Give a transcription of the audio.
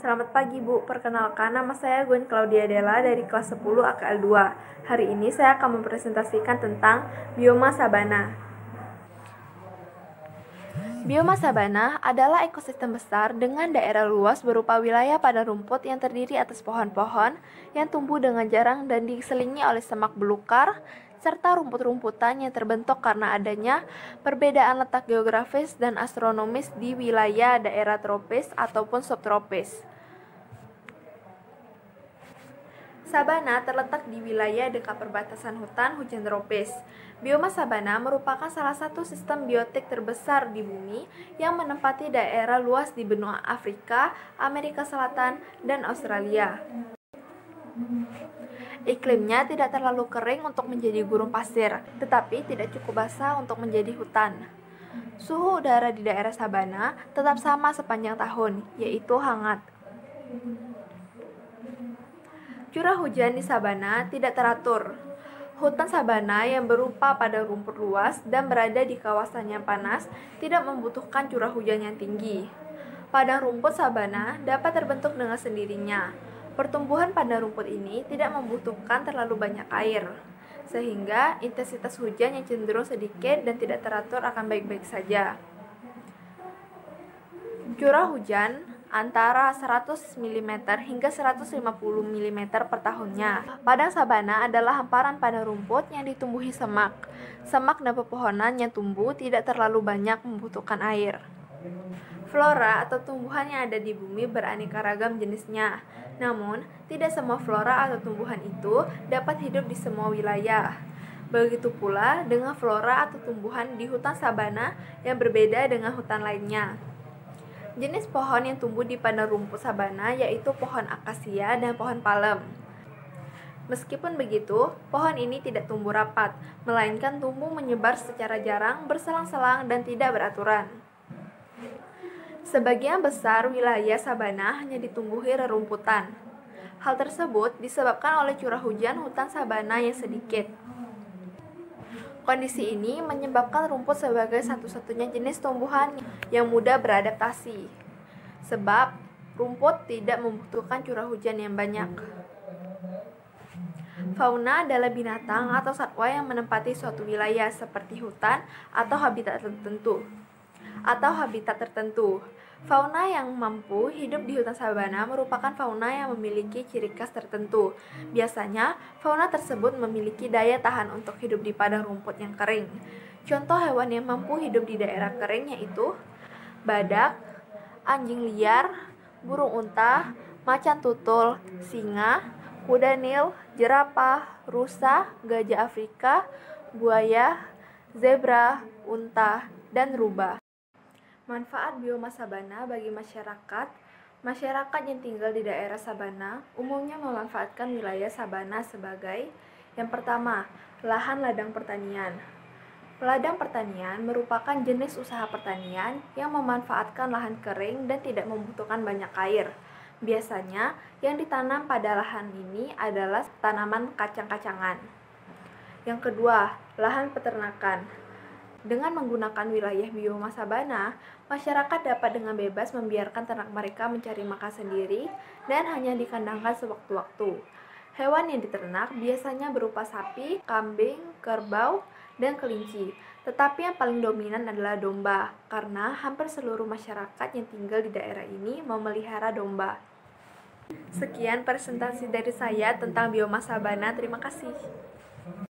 Selamat pagi Bu, perkenalkan nama saya Gwen Claudia Della dari kelas 10 AKL 2. Hari ini saya akan mempresentasikan tentang bioma sabana. Bioma sabana adalah ekosistem besar dengan daerah luas berupa wilayah padang rumput yang terdiri atas pohon-pohon yang tumbuh dengan jarang dan diselingi oleh semak belukar, serta rumput-rumputan yang terbentuk karena adanya perbedaan letak geografis dan astronomis di wilayah daerah tropis ataupun subtropis. Sabana terletak di wilayah dekat perbatasan hutan hujan tropis. Bioma sabana merupakan salah satu sistem biotik terbesar di bumi yang menempati daerah luas di benua Afrika, Amerika Selatan, dan Australia. Iklimnya tidak terlalu kering untuk menjadi gurun pasir, tetapi tidak cukup basah untuk menjadi hutan. Suhu udara di daerah sabana tetap sama sepanjang tahun, yaitu hangat. Curah hujan di sabana tidak teratur. Hutan sabana yang berupa padang rumput luas dan berada di kawasan yang panas tidak membutuhkan curah hujan yang tinggi. Padang rumput sabana dapat terbentuk dengan sendirinya. Pertumbuhan padang rumput ini tidak membutuhkan terlalu banyak air, sehingga intensitas hujan yang cenderung sedikit dan tidak teratur akan baik-baik saja. Curah hujan antara 100 mm hingga 150 mm per tahunnya. Padang sabana adalah hamparan padang rumput yang ditumbuhi semak. Semak dan pepohonan yang tumbuh tidak terlalu banyak membutuhkan air. Flora atau tumbuhan yang ada di bumi beraneka ragam jenisnya. Namun, tidak semua flora atau tumbuhan itu dapat hidup di semua wilayah. Begitu pula dengan flora atau tumbuhan di hutan sabana yang berbeda dengan hutan lainnya. Jenis pohon yang tumbuh di padang rumput sabana yaitu pohon akasia dan pohon palem. Meskipun begitu, pohon ini tidak tumbuh rapat, melainkan tumbuh menyebar secara jarang, berselang-selang, dan tidak beraturan. Sebagian besar wilayah sabana hanya ditumbuhi rerumputan. Hal tersebut disebabkan oleh curah hujan hutan sabana yang sedikit. Kondisi ini menyebabkan rumput sebagai satu-satunya jenis tumbuhan yang mudah beradaptasi, sebab rumput tidak membutuhkan curah hujan yang banyak. Fauna adalah binatang atau satwa yang menempati suatu wilayah seperti hutan atau habitat tertentu. Fauna yang mampu hidup di hutan sabana merupakan fauna yang memiliki ciri khas tertentu. Biasanya, fauna tersebut memiliki daya tahan untuk hidup di padang rumput yang kering. Contoh hewan yang mampu hidup di daerah kering yaitu badak, anjing liar, burung unta, macan tutul, singa, kuda nil, jerapah, rusa, gajah Afrika, buaya, zebra, unta, dan rubah. Manfaat bioma sabana bagi masyarakat. Masyarakat yang tinggal di daerah sabana umumnya memanfaatkan wilayah sabana sebagai yang pertama, lahan ladang pertanian. Ladang pertanian merupakan jenis usaha pertanian yang memanfaatkan lahan kering dan tidak membutuhkan banyak air. Biasanya, yang ditanam pada lahan ini adalah tanaman kacang-kacangan. Yang kedua, lahan peternakan. Dengan menggunakan wilayah bioma sabana, masyarakat dapat dengan bebas membiarkan ternak mereka mencari makan sendiri dan hanya dikandangkan sewaktu-waktu. Hewan yang diternak biasanya berupa sapi, kambing, kerbau, dan kelinci. Tetapi yang paling dominan adalah domba, karena hampir seluruh masyarakat yang tinggal di daerah ini memelihara domba. Sekian presentasi dari saya tentang bioma sabana. Terima kasih.